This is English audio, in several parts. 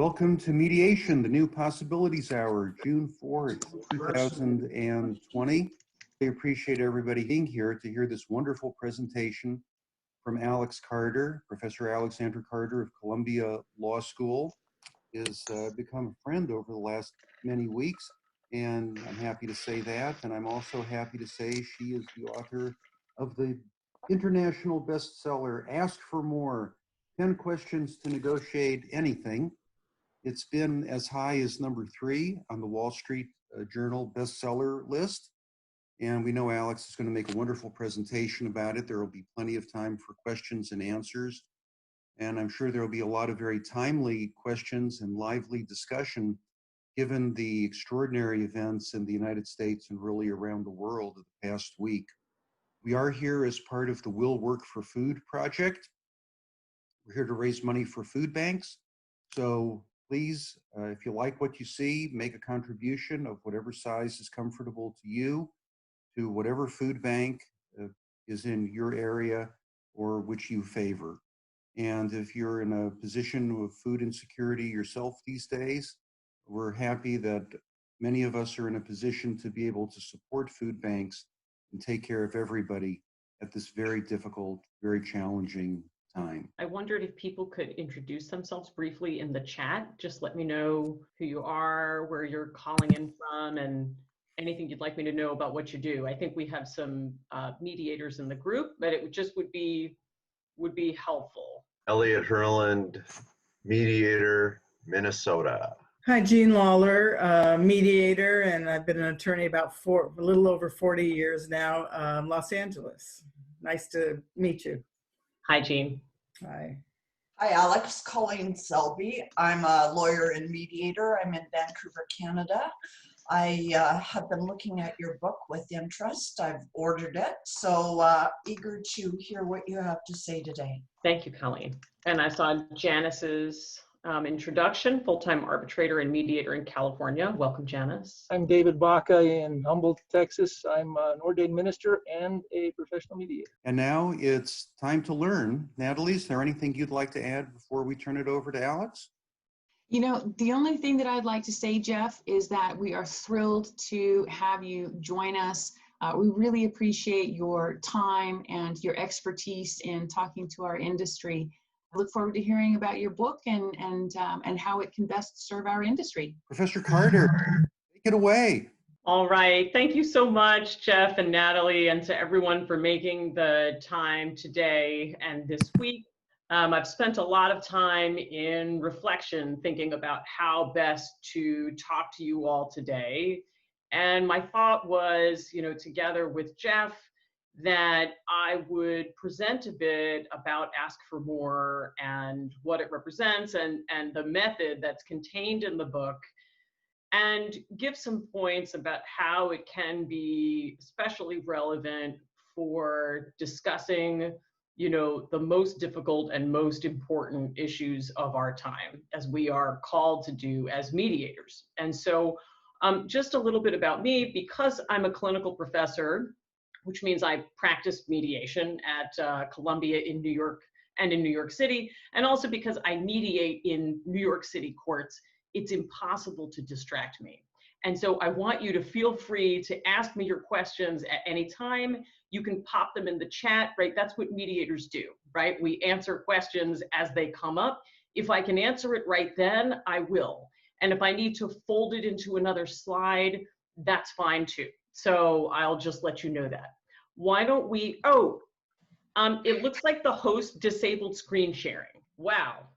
Welcome to Mediation, the New Possibilities Hour, June 4th, 2020. I appreciate everybody being here to hear this wonderful presentation from Alex Carter. Professor Alexandra Carter of Columbia Law School has become a friend over the last many weeks, and I'm happy to say that. And I'm also happy to say she is the author of the international bestseller, Ask for More, 10 Questions to Negotiate Anything. It's been as high as number 3 on the Wall Street Journal bestseller list. And we know Alex is going to make a wonderful presentation about it. There will be plenty of time for questions and answers. And I'm sure there will be a lot of very timely questions and lively discussion given the extraordinary events in the United States and really around the world of the past week. We are here as part of the Will Work for Food project. We're here to raise money for food banks. So please, if you like what you see, make a contribution of whatever size is comfortable to you, to whatever food bank is in your area or which you favor. And if you're in a position of food insecurity yourself these days, we're happy that many of us are in a position to be able to support food banks and take care of everybody at this very difficult, very challenging time. I wondered if people could introduce themselves briefly in the chat. Just let me know who you are, where you're calling in from, and anything you'd like me to know about what you do. I think we have some mediators in the group, but it would be helpful. Elliot Herland, mediator, Minnesota. Hi, Jean Lawler, mediator, and I've been an attorney about a little over 40 years now, Los Angeles. Nice to meet you. Hi, Jean. Hi. Hi, Alex. Colleen Selby. I'm a lawyer and mediator. I'm in Vancouver, Canada. I have been looking at your book with interest. I've ordered it, so eager to hear what you have to say today. Thank you, Colleen. And I saw Janice's introduction, full-time arbitrator and mediator in California. Welcome, Janice. I'm David Baca in Humboldt, Texas. I'm an ordained minister and a professional mediator. And now it's time to learn. Natalie, is there anything you'd like to add before we turn it over to Alex? You know, the only thing that I'd like to say, Jeff, is that we are thrilled to have you join us. We really appreciate your time and your expertise in talking to our industry. I look forward to hearing about your book and how it can best serve our industry. Professor Carter, take it away. All right. Thank you so much, Jeff and Natalie, and to everyone for making the time today and this week. I've spent a lot of time in reflection thinking about how best to talk to you all today. And my thought was, together with Jeff, that I would present a bit about Ask for More and what it represents and the method that's contained in the book, and give some points about how it can be especially relevant for discussing the most difficult and most important issues of our time, as we are called to do as mediators. And so just a little bit about me, because I'm a clinical professor, which means I practice mediation at Columbia in New York and in New York City, and also because I mediate in New York City courts, it's impossible to distract me. And so I want you to feel free to ask me your questions at any time. You can pop them in the chat, right? That's what mediators do, right? We answer questions as they come up. If I can answer it right then, I will. And if I need to fold it into another slide, that's fine too. So I'll just let you know that. Why don't we, it looks like the host disabled screen sharing. Wow.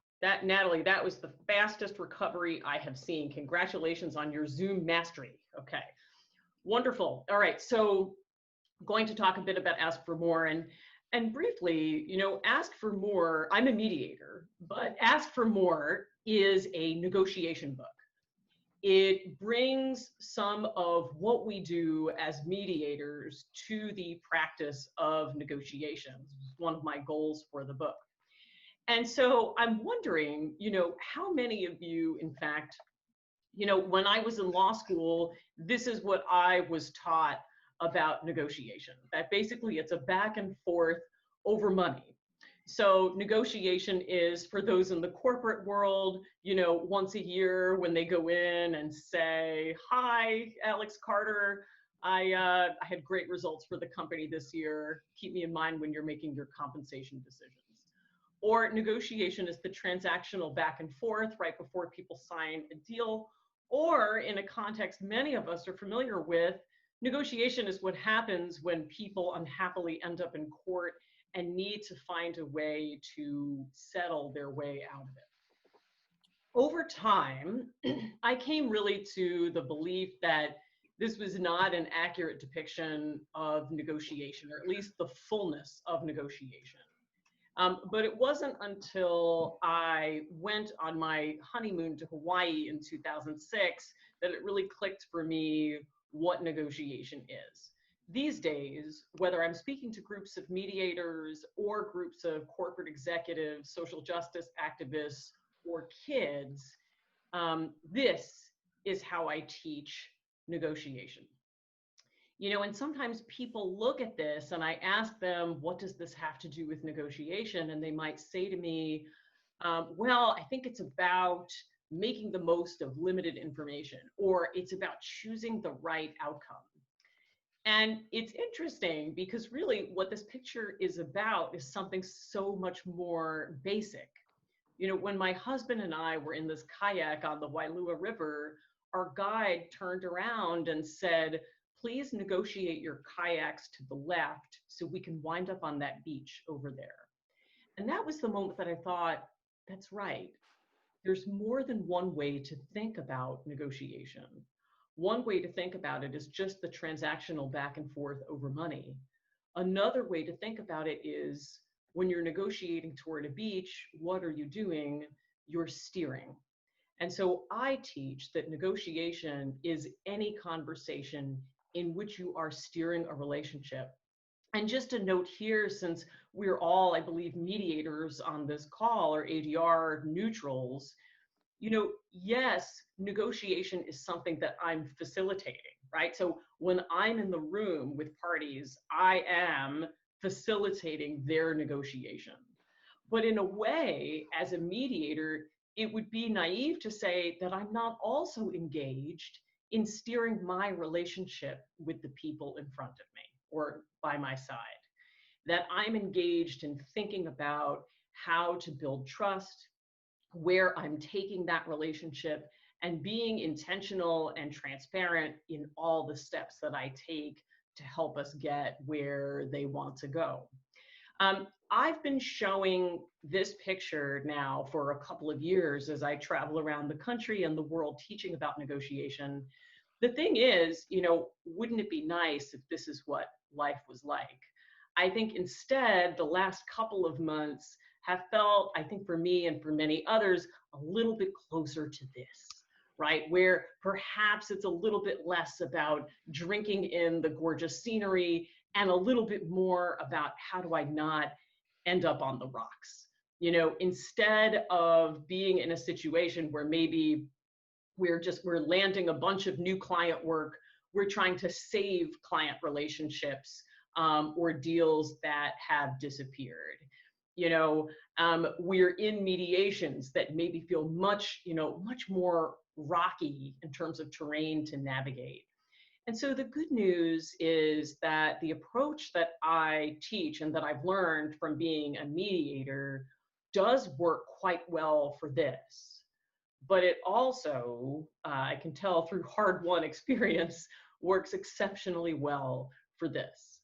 Natalie, that was the fastest recovery I have seen. Congratulations on your Zoom mastery. Okay, wonderful. All right, so I'm going to talk a bit about Ask for More, and briefly, Ask for More, I'm a mediator, but Ask for More is a negotiation book. It brings some of what we do as mediators to the practice of negotiations. It's one of my goals for the book. And so I'm wondering, how many of you, in fact, when I was in law school, this is what I was taught about negotiation, that basically it's a back and forth over money. So negotiation is for those in the corporate world, you know, once a year when they go in and say, hi, Alex Carter, I had great results for the company this year. Keep me in mind when you're making your compensation decisions. Or negotiation is the transactional back and forth right before people sign a deal. Or in a context many of us are familiar with, negotiation is what happens when people unhappily end up in court and need to find a way to settle their way out of it. Over time, I came really to the belief that this was not an accurate depiction of negotiation, or at least the fullness of negotiation. But it wasn't until I went on my honeymoon to Hawaii in 2006 that it really clicked for me what negotiation is. These days, whether I'm speaking to groups of mediators or groups of corporate executives, social justice activists, or kids, this is how I teach negotiation. You know, and sometimes people look at this and I ask them, what does this have to do with negotiation? And they might say to me, well, I think it's about making the most of limited information, or it's about choosing the right outcome. And it's interesting because really what this picture is about is something so much more basic. You know, when my husband and I were in this kayak on the Wailua River, our guide turned around and said, please negotiate your kayaks to the left so we can wind up on that beach over there. And that was the moment that I thought, that's right. There's more than one way to think about negotiation. One way to think about it is just the transactional back and forth over money. Another way to think about it is when you're negotiating toward a beach, what are you doing? You're steering. And so I teach that negotiation is any conversation in which you are steering a relationship. And just a note here, since we're all, I believe, mediators on this call, or ADR neutrals, you know, yes, negotiation is something that I'm facilitating, right? So when I'm in the room with parties, I am facilitating their negotiation. But in a way, as a mediator, it would be naive to say that I'm not also engaged in steering my relationship with the people in front of me or by my side. That I'm engaged in thinking about how to build trust, where I'm taking that relationship, and being intentional and transparent in all the steps that I take to help us get where they want to go. I've been showing this picture now for a couple of years as I travel around the country and the world teaching about negotiation. The thing is, you know, wouldn't it be nice if this is what life was like? I think instead, the last couple of months have felt, I think for me and for many others, a little bit closer to this, right? Where perhaps it's a little bit less about drinking in the gorgeous scenery and a little bit more about how do I not end up on the rocks? You know, instead of being in a situation where maybe we're landing a bunch of new client work, we're trying to save client relationships or deals that have disappeared. You know, we're in mediations that maybe feel much more rocky in terms of terrain to navigate. And so the good news is that the approach that I teach and that I've learned from being a mediator does work quite well for this. But it also, I can tell through hard-won experience, works exceptionally well for this.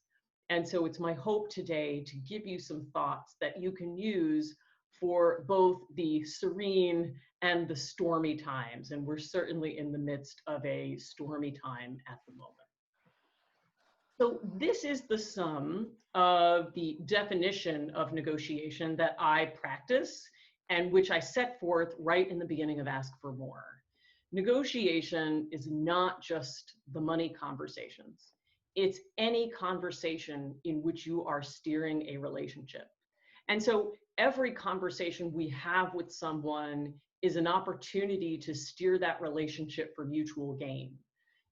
And so it's my hope today to give you some thoughts that you can use for both the serene and the stormy times. And we're certainly in the midst of a stormy time at the moment. So this is the sum of the definition of negotiation that I practice and which I set forth right in the beginning of Ask for More. Negotiation is not just the money conversations. It's any conversation in which you are steering a relationship. And so every conversation we have with someone is an opportunity to steer that relationship for mutual gain.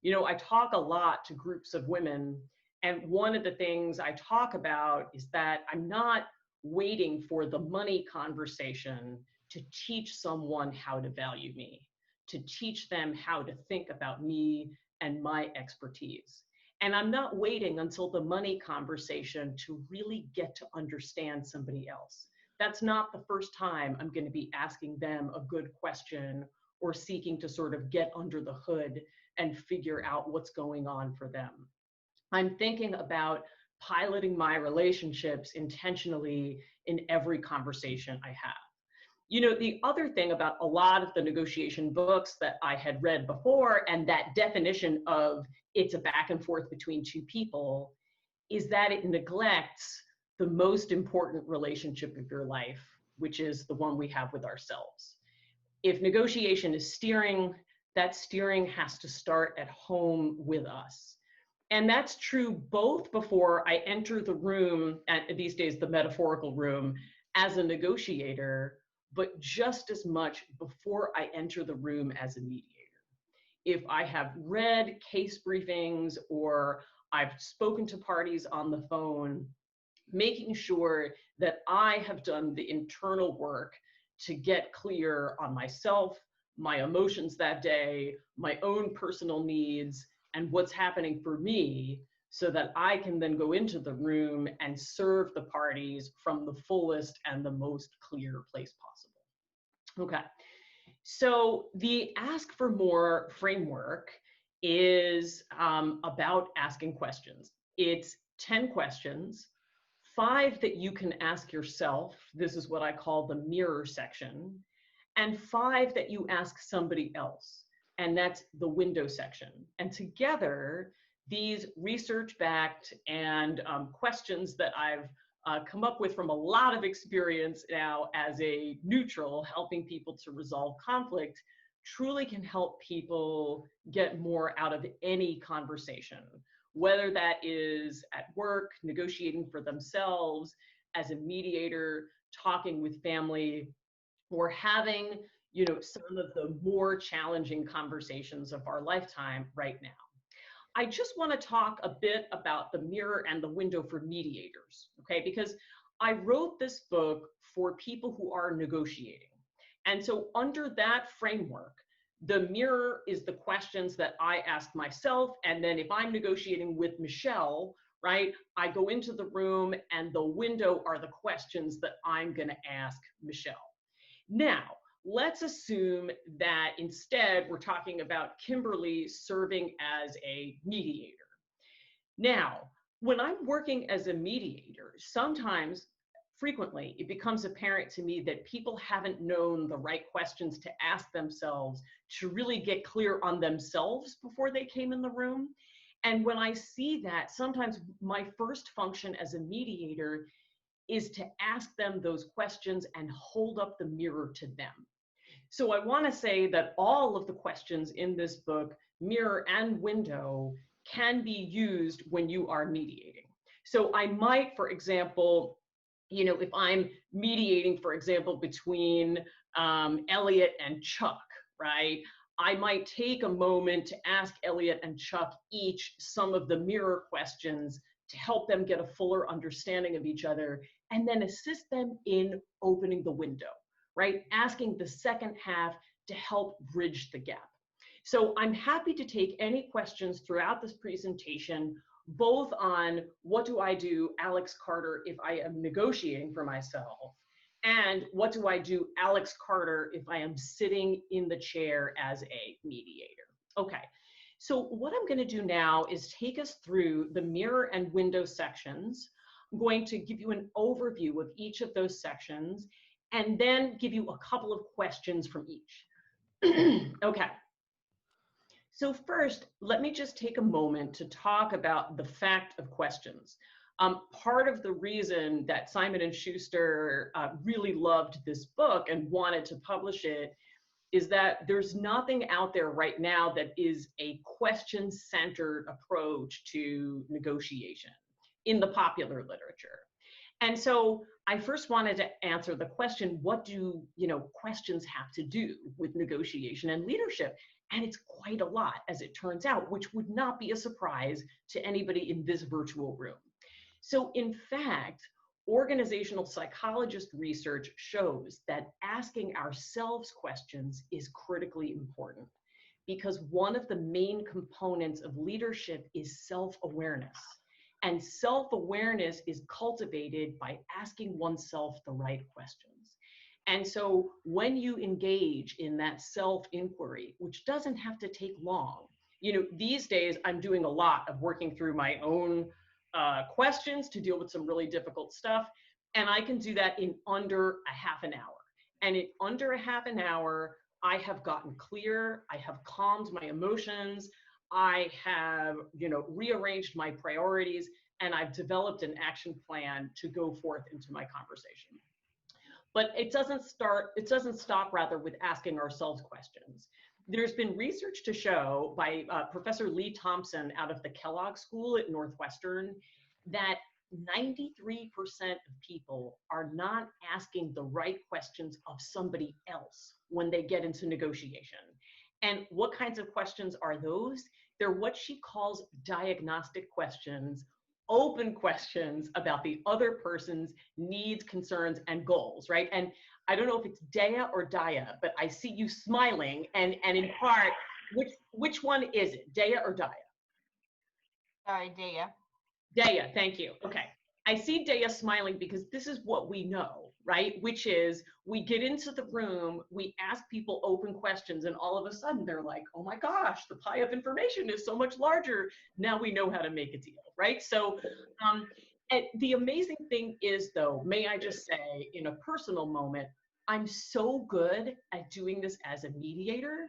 You know, I talk a lot to groups of women, and one of the things I talk about is that I'm not waiting for the money conversation to teach someone how to value me, to teach them how to think about me and my expertise. And I'm not waiting until the money conversation to really get to understand somebody else. That's not the first time I'm going to be asking them a good question or seeking to sort of get under the hood and figure out what's going on for them. I'm thinking about piloting my relationships intentionally in every conversation I have. You know, the other thing about a lot of the negotiation books that I had read before, and that definition of it's a back and forth between two people, is that it neglects the most important relationship of your life, which is the one we have with ourselves. If negotiation is steering, that steering has to start at home with us. And that's true both before I enter the room, and these days the metaphorical room, as a negotiator, but just as much before I enter the room as a mediator. If I have read case briefings or I've spoken to parties on the phone, making sure that I have done the internal work to get clear on myself, my emotions that day, my own personal needs, and what's happening for me, so that I can then go into the room and serve the parties from the fullest and the most clear place possible. Okay, so the Ask for More framework is about asking questions. It's 10 questions, 5 that you can ask yourself. This is what I call the mirror section, and 5 that you ask somebody else, and that's the window section. And together, these research-backed and questions that I've come up with from a lot of experience now as a neutral, helping people to resolve conflict, truly can help people get more out of any conversation, whether that is at work, negotiating for themselves, as a mediator, talking with family, or having, you know, some of the more challenging conversations of our lifetime right now. I just want to talk a bit about the mirror and the window for mediators, okay? Because I wrote this book for people who are negotiating. And so under that framework, the mirror is the questions that I ask myself. And then if I'm negotiating with Michelle, right, I go into the room and the window are the questions that I'm going to ask Michelle. Now, let's assume that instead we're talking about Kimberly serving as a mediator. Now, when I'm working as a mediator, sometimes, frequently, it becomes apparent to me that people haven't known the right questions to ask themselves to really get clear on themselves before they came in the room. And when I see that, sometimes my first function as a mediator is to ask them those questions and hold up the mirror to them. So I want to say that all of the questions in this book, mirror and window, can be used when you are mediating. So I might, for example, you know, if I'm mediating, for example, between Elliot and Chuck, right? I might take a moment to ask Elliot and Chuck each some of the mirror questions to help them get a fuller understanding of each other, and then assist them in opening the window, right? Asking the second half to help bridge the gap. So I'm happy to take any questions throughout this presentation, both on what do I do, Alex Carter, if I am negotiating for myself, and what do I do, Alex Carter, if I am sitting in the chair as a mediator. Okay, so what I'm going to do now is take us through the mirror and window sections. I'm going to give you an overview of each of those sections, and then give you a couple of questions from each. Okay. So first, let me just take a moment to talk about the fact of questions. Part of the reason that Simon & Schuster really loved this book and wanted to publish it is that there's nothing out there right now that is a question-centered approach to negotiation in the popular literature. And so I first wanted to answer the question, what do, you know, questions have to do with negotiation and leadership? And it's quite a lot, as it turns out, which would not be a surprise to anybody in this virtual room. So in fact, organizational psychologist research shows that asking ourselves questions is critically important, because one of the main components of leadership is self-awareness. And self-awareness is cultivated by asking oneself the right questions. And so when you engage in that self-inquiry, which doesn't have to take long, these days I'm doing a lot of working through my own questions to deal with some really difficult stuff. And I can do that in under a half an hour. And in under a half an hour, I have gotten clear, I have calmed my emotions, I have, rearranged my priorities, and I've developed an action plan to go forth into my conversation. But it doesn't stop rather with asking ourselves questions. There's been research to show by Professor Lee Thompson out of the Kellogg School at Northwestern that 93% of people are not asking the right questions of somebody else when they get into negotiation. And what kinds of questions are those? They're what she calls diagnostic questions, open questions about the other person's needs, concerns, and goals, right? And I don't know if it's Dea or Daya, but I see you smiling, and in part, which one is it, Dea or Daya? Sorry, Dea. Dea, thank you. Okay. I see Dea smiling because this is what we know, right? Which is we get into the room, we ask people open questions, and all of a sudden they're like, oh my gosh, the pie of information is so much larger. Now we know how to make a deal, right? So and the amazing thing is, though, may I just say, in a personal moment, I'm so good at doing this as a mediator,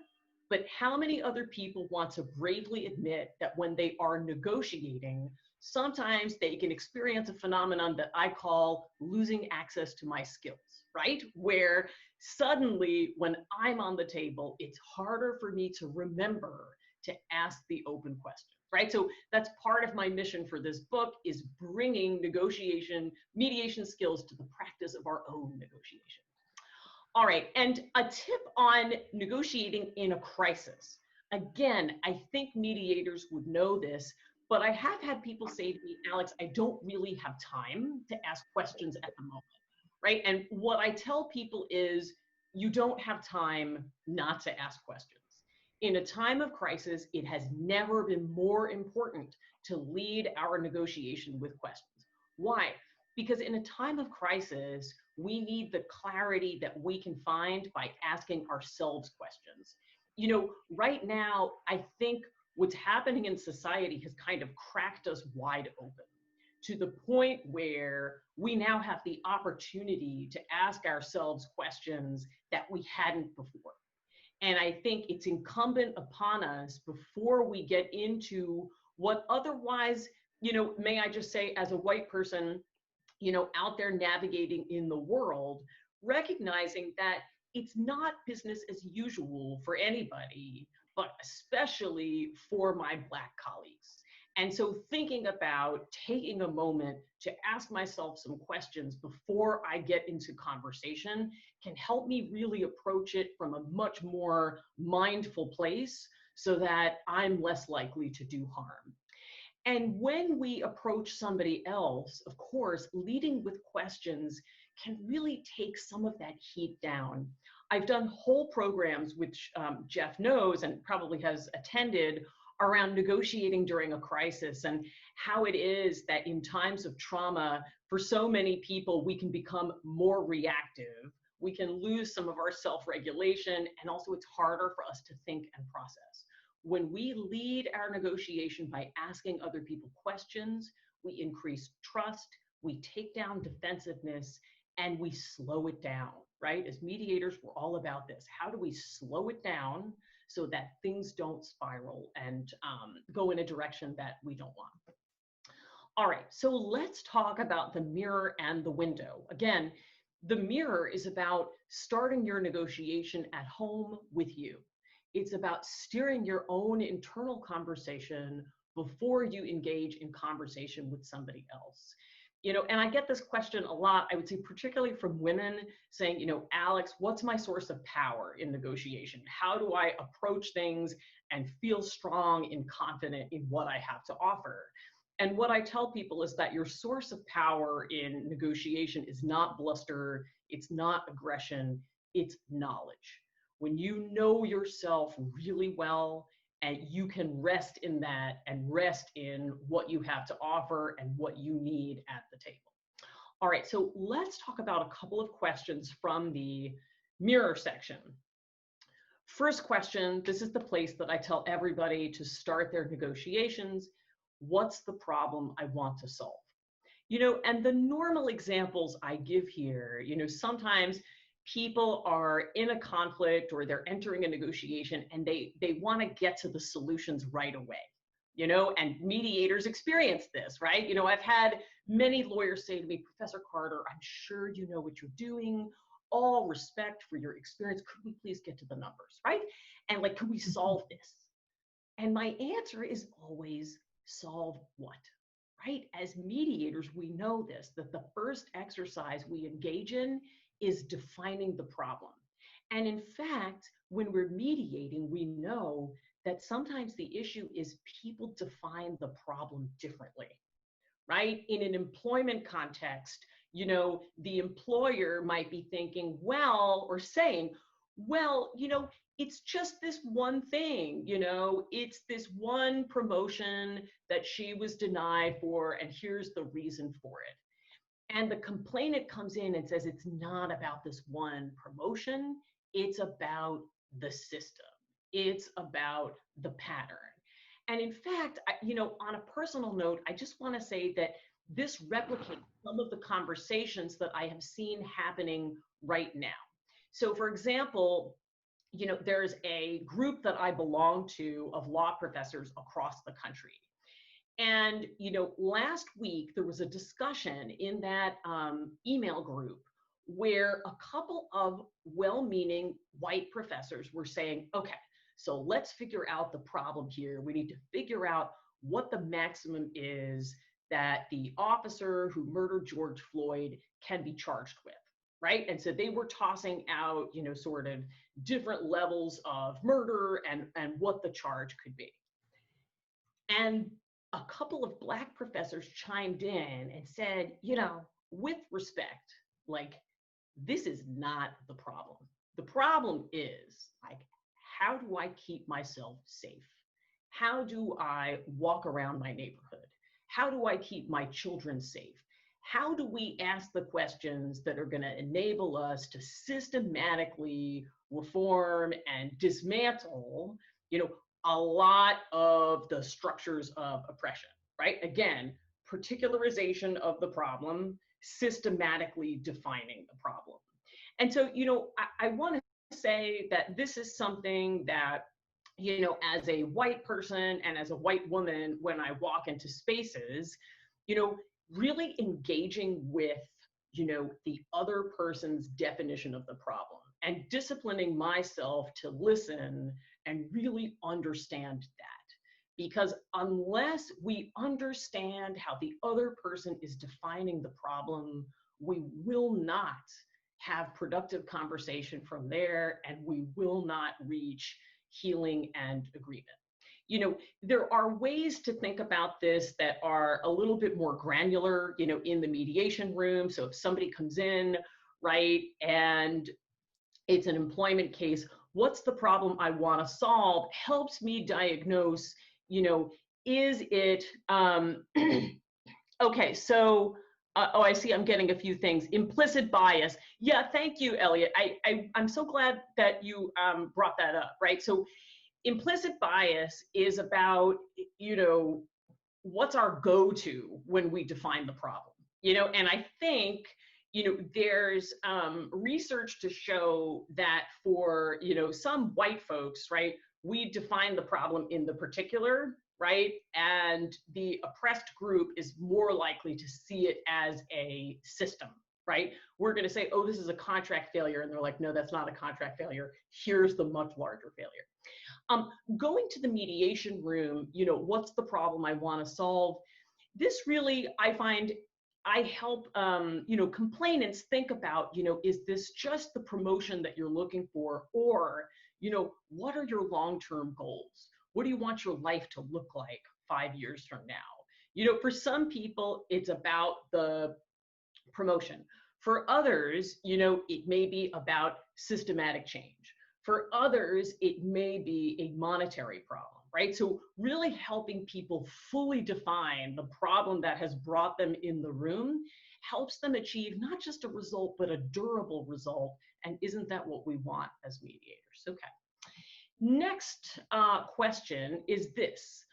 but how many other people want to bravely admit that when they are negotiating, sometimes they can experience a phenomenon that I call losing access to my skills, right? Where suddenly when I'm on the table, it's harder for me to remember to ask the open questions, right? So that's part of my mission for this book, is bringing mediation skills to the practice of our own negotiation. All right, and a tip on negotiating in a crisis. Again, I think mediators would know this, but I have had people say to me, Alex, I don't really have time to ask questions at the moment, right? And what I tell people is, you don't have time not to ask questions. In a time of crisis, it has never been more important to lead our negotiation with questions. Why? Because in a time of crisis, we need the clarity that we can find by asking ourselves questions. Right now, I think what's happening in society has kind of cracked us wide open, to the point where we now have the opportunity to ask ourselves questions that we hadn't before. And I think it's incumbent upon us, before we get into what otherwise, may I just say, as a white person, out there navigating in the world, recognizing that it's not business as usual for anybody, but especially for my Black colleagues. And so thinking about taking a moment to ask myself some questions before I get into conversation can help me really approach it from a much more mindful place, so that I'm less likely to do harm. And when we approach somebody else, of course, leading with questions can really take some of that heat down. I've done whole programs, which Jeff knows and probably has attended, around negotiating during a crisis, and how it is that in times of trauma, for so many people, we can become more reactive. We can lose some of our self-regulation, and also it's harder for us to think and process. When we lead our negotiation by asking other people questions, we increase trust, we take down defensiveness, and we slow it down, right? As mediators, we're all about this. How do we slow it down so that things don't spiral and go in a direction that we don't want? All right, so let's talk about the mirror and the window. Again, the mirror is about starting your negotiation at home with you. It's about steering your own internal conversation before you engage in conversation with somebody else. And I get this question a lot, I would say particularly from women, saying, Alex, what's my source of power in negotiation? How do I approach things and feel strong and confident in what I have to offer? And what I tell people is that your source of power in negotiation is not bluster, it's not aggression, it's knowledge. When you know yourself really well and you can rest in that and rest in what you have to offer and what you need at the table. All right, so let's talk about a couple of questions from the mirror section. First question, this is the place that I tell everybody to start their negotiations. What's the problem I want to solve? You know, and the normal examples I give here, you know, sometimes people are in a conflict or they're entering a negotiation and they want to get to the solutions right away, you know, and mediators experience this, right? You know, I've had many lawyers say to me, Professor Carter, I'm sure you know what you're doing. All respect for your experience. Could we please get to the numbers, right? And like, could we solve this? And my answer is always, solve what? Right? As mediators, we know this, that the first exercise we engage in is defining the problem. And in fact, when we're mediating, we know that sometimes the issue is people define the problem differently, right? In an employment context, you know, the employer might be thinking, well, or saying, well, you know, it's just this one thing, you know, it's this one promotion that she was denied for, and here's the reason for it. And the complainant comes in and says, it's not about this one promotion, it's about the system, it's about the pattern. And in fact, you know, on a personal note, I just want to say that this replicates some of the conversations that I have seen happening right now. So for example, you know, there's a group that I belong to of law professors across the country. And, you know, last week there was a discussion in that email group where a couple of well-meaning white professors were saying, okay, so let's figure out the problem here. We need to figure out what the maximum is that the officer who murdered George Floyd can be charged with, right? And so they were tossing out, you know, sort of different levels of murder and what the charge could be. And a couple of Black professors chimed in and said, you know, with respect, like, this is not the problem. The problem is, like, how do I keep myself safe? How do I walk around my neighborhood? How do I keep my children safe? How do we ask the questions that are going to enable us to systematically reform and dismantle, you know, a lot of the structures of oppression, right? Again, particularization of the problem, systematically defining the problem. And so, you know, I want to say that this is something that, you know, as a white person and as a white woman, when I walk into spaces, you know, really engaging with, you know, the other person's definition of the problem and disciplining myself to listen and really understand that. Because unless we understand how the other person is defining the problem, we will not have productive conversation from there, and we will not reach healing and agreement. You know, there are ways to think about this that are a little bit more granular, you know, in the mediation room. So if somebody comes in, right, and it's an employment case, what's the problem I want to solve helps me diagnose, you know, is it, okay, so, oh, I see I'm getting a few things. Implicit bias. Yeah, thank you, Elliot. I'm so glad that you brought that up, right? So implicit bias is about, you know, what's our go-to when we define the problem, you know, and I think, you know, there's research to show that for, you know, some white folks, right, we define the problem in the particular, right, and the oppressed group is more likely to see it as a system, right? We're going to say, oh, this is a contract failure, and they're like, no, that's not a contract failure. Here's the much larger failure. Going to the mediation room, you know, what's the problem I want to solve? This really, I find, I help, you know, complainants think about, you know, is this just the promotion that you're looking for? Or, you know, what are your long-term goals? What do you want your life to look like 5 years from now? You know, for some people, it's about the promotion. For others, you know, it may be about systematic change. For others, it may be a monetary problem, right? So really helping people fully define the problem that has brought them in the room helps them achieve not just a result, but a durable result. And isn't that what we want as mediators? Okay. Next question is this.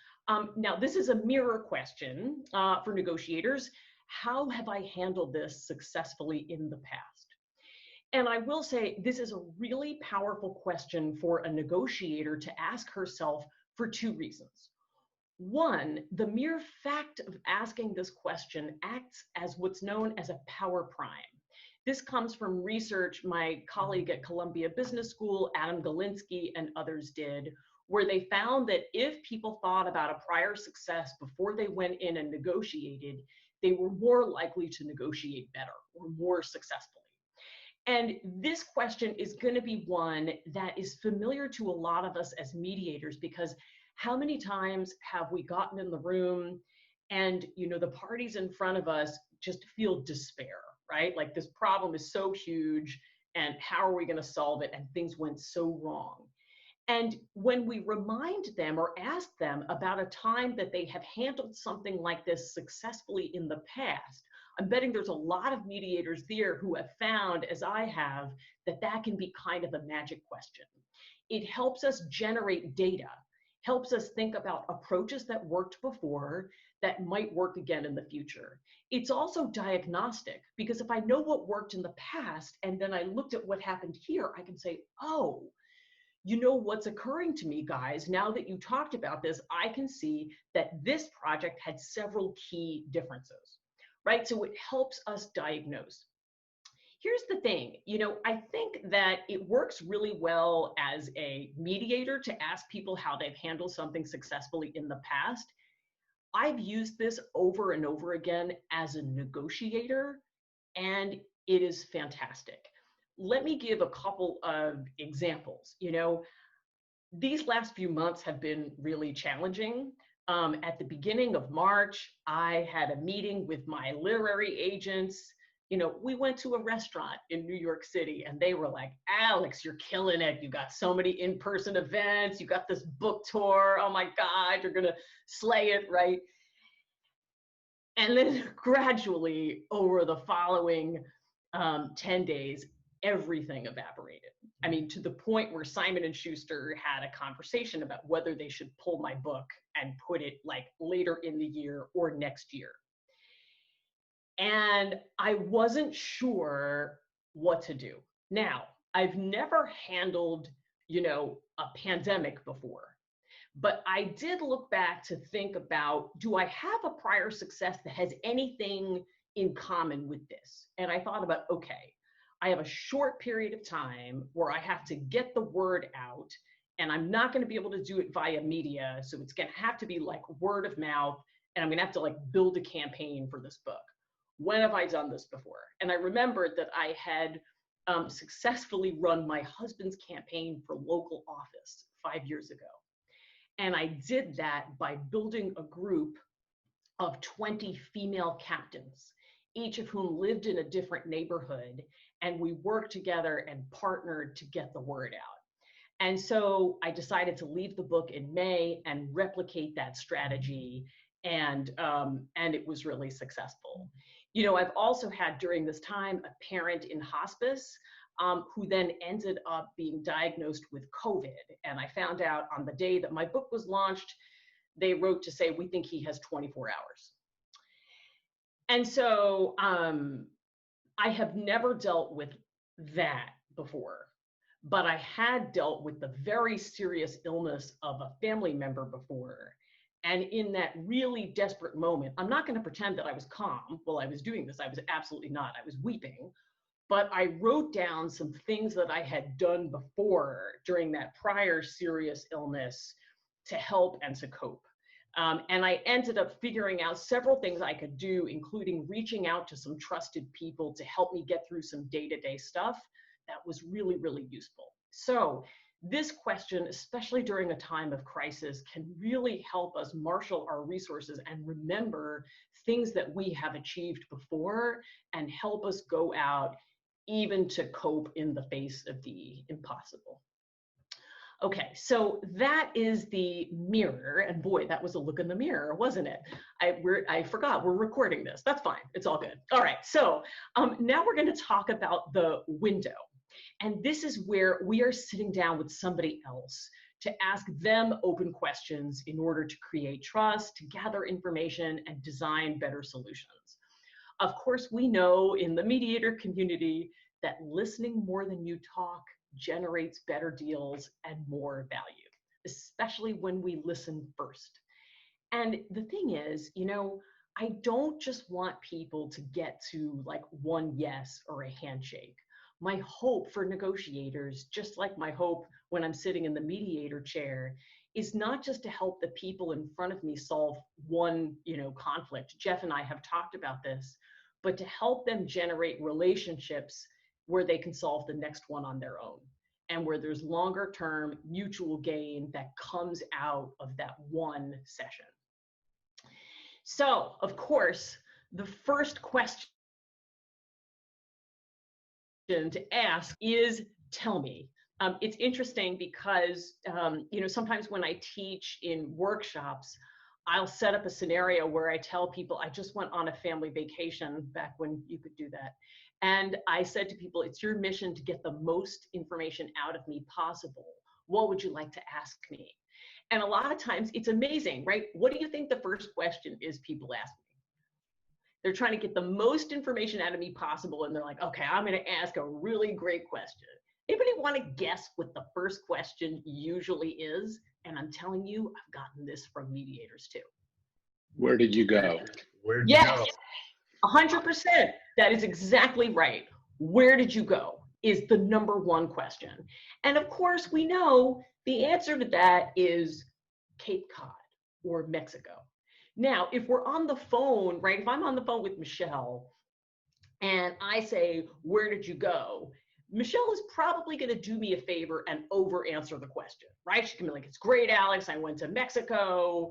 Now, this is a mirror question for negotiators. How have I handled this successfully in the past? And I will say this is a really powerful question for a negotiator to ask herself for two reasons. One, the mere fact of asking this question acts as what's known as a power prime. This comes from research my colleague at Columbia Business School, Adam Galinsky, and others did, where they found that if people thought about a prior success before they went in and negotiated, they were more likely to negotiate better or more successfully. And this question is going to be one that is familiar to a lot of us as mediators, because how many times have we gotten in the room and, you know, the parties in front of us just feel despair, right? Like this problem is so huge and how are we going to solve it? And things went so wrong. And when we remind them or ask them about a time that they have handled something like this successfully in the past, I'm betting there's a lot of mediators there who have found, as I have, that that can be kind of a magic question. It helps us generate data, helps us think about approaches that worked before that might work again in the future. It's also diagnostic, because if I know what worked in the past and then I looked at what happened here, I can say, oh, you know what's occurring to me, guys, now that you talked about this, I can see that this project had several key differences, right? So it helps us diagnose. Here's the thing, you know, I think that it works really well as a mediator to ask people how they've handled something successfully in the past. I've used this over and over again as a negotiator, and it is fantastic. Let me give a couple of examples. You know, these last few months have been really challenging. At the beginning of March, I had a meeting with my literary agents. You know, we went to a restaurant in New York City and they were like, Alex, you're killing it. You got so many in-person events. You got this book tour. Oh my God, you're going to slay it, right? And then gradually over the following 10 days, everything evaporated. I mean, to the point where Simon & Schuster had a conversation about whether they should pull my book and put it like later in the year or next year. And I wasn't sure what to do. Now, I've never handled, you know, a pandemic before, but I did look back to think about, do I have a prior success that has anything in common with this? And I thought about, okay, I have a short period of time where I have to get the word out, and I'm not going to be able to do it via media. So it's going to have to be like word of mouth, and I'm going to have to like build a campaign for this book. When have I done this before? And I remembered that I had successfully run my husband's campaign for local office 5 years ago. And I did that by building a group of 20 female captains, each of whom lived in a different neighborhood, and we worked together and partnered to get the word out. And so I decided to leave the book in May and replicate that strategy, and it was really successful. You know, I've also had during this time a parent in hospice who then ended up being diagnosed with COVID. And I found out on the day that my book was launched, they wrote to say, we think he has 24 hours. And so I have never dealt with that before, but I had dealt with the very serious illness of a family member before. And in that really desperate moment, I'm not going to pretend that I was calm while I was doing this. I was absolutely not. I was weeping. But I wrote down some things that I had done before during that prior serious illness to help and to cope. And I ended up figuring out several things I could do, including reaching out to some trusted people to help me get through some day-to-day stuff that was really, really useful. So This question, especially during a time of crisis, can really help us marshal our resources and remember things that we have achieved before and help us go out even to cope in the face of the impossible. Okay, so that is the mirror, and boy, that was a look in the mirror, wasn't it? I forgot we're recording this. That's fine. It's all good. All right, so now we're going to talk about the window. And this is where we are sitting down with somebody else to ask them open questions in order to create trust, to gather information, and design better solutions. Of course, we know in the mediator community that listening more than you talk generates better deals and more value, especially when we listen first. And the thing is, you know, I don't just want people to get to like one yes or a handshake. My hope for negotiators, just like my hope when I'm sitting in the mediator chair, is not just to help the people in front of me solve one, conflict. Jeff and I have talked about this, but to help them generate relationships where they can solve the next one on their own and where there's longer term mutual gain that comes out of that one session. So, of course, the first question to ask is, tell me. It's interesting because, sometimes when I teach in workshops, I'll set up a scenario where I tell people, I just went on a family vacation back when you could do that. And I said to people, it's your mission to get the most information out of me possible. What would you like to ask me? And a lot of times it's amazing, right? What do you think the first question is people ask me? They're trying to get the most information out of me possible. And they're like, okay, I'm going to ask a really great question. Anybody want to guess what the first question usually is? And I'm telling you, I've gotten this from mediators too. Where did you go? Where'd you go? 100%. That is exactly right. Where did you go is the number one question. And of course, we know the answer to that is Cape Cod or Mexico. Now, if we're on the phone, right, if I'm on the phone with Michelle and I say, where did you go? Michelle is probably going to do me a favor and over answer the question, right? She can be like, it's great, Alex. I went to Mexico.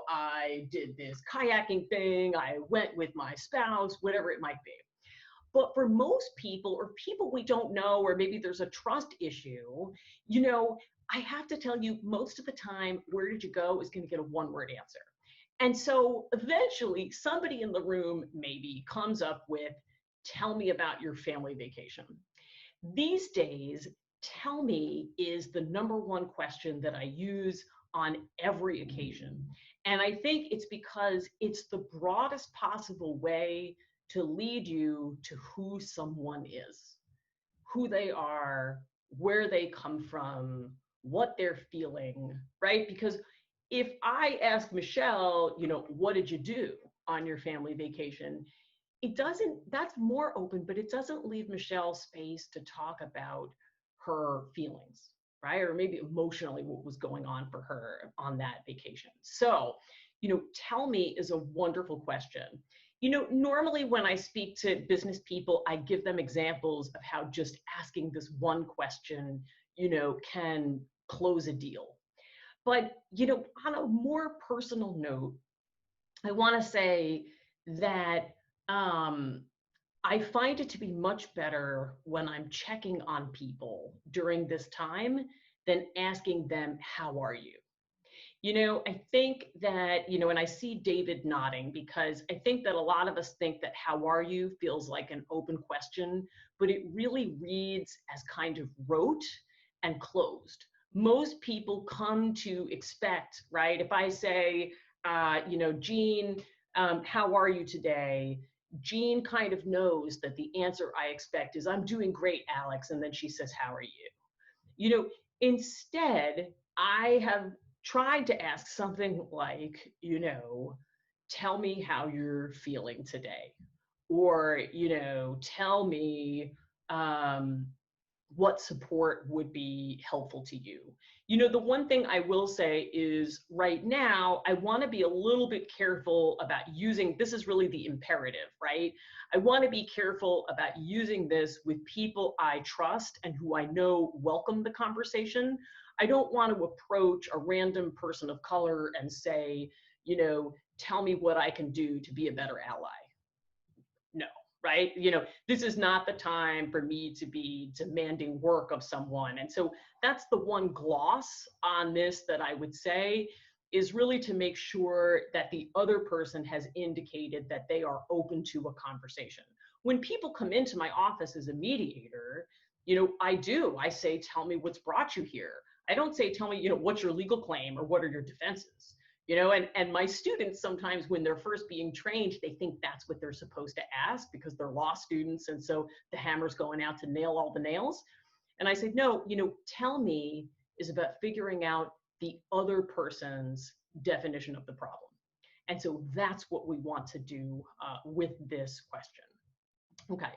I did this kayaking thing. I went with my spouse, whatever it might be. But for most people or people we don't know, or maybe there's a trust issue, I have to tell you, most of the time, where did you go is going to get a one-word answer. And so eventually somebody in the room maybe comes up with, tell me about your family vacation. These days, tell me is the number one question that I use on every occasion. And I think it's because it's the broadest possible way to lead you to who someone is, who they are, where they come from, what they're feeling, right? Because if I ask Michelle, what did you do on your family vacation? That's more open, but it doesn't leave Michelle space to talk about her feelings, right? Or maybe emotionally what was going on for her on that vacation. So, tell me is a wonderful question. Normally when I speak to business people, I give them examples of how just asking this one question, can close a deal. But, on a more personal note, I want to say that I find it to be much better when I'm checking on people during this time than asking them, how are you? I think that, and I see David nodding because I think that a lot of us think that how are you feels like an open question, but it really reads as kind of rote and closed. Most people come to expect, right? If I say, Jean, how are you today? Jean kind of knows that the answer I expect is, I'm doing great, Alex. And then she says, how are you? Instead, I have tried to ask something like, tell me how you're feeling today. Or, tell me, what support would be helpful to you. You know, the one thing I will say is right now, I want to be a little bit careful about using, this is really the imperative, right? I want to be careful about using this with people I trust and who I know welcome the conversation. I don't want to approach a random person of color and say, you know, tell me what I can do to be a better ally. No, right? You know, this is not the time for me to be demanding work of someone. And so that's the one gloss on this that I would say is really to make sure that the other person has indicated that they are open to a conversation. When people come into my office as a mediator, you know, I say, tell me what's brought you here. I don't say, tell me, you know, what's your legal claim or what are your defenses? You know, and my students sometimes when they're first being trained, they think that's what they're supposed to ask because they're law students. And so the hammer's going out to nail all the nails. And I said, no, you know, tell me is about figuring out the other person's definition of the problem. And so that's what we want to do with this question. Okay,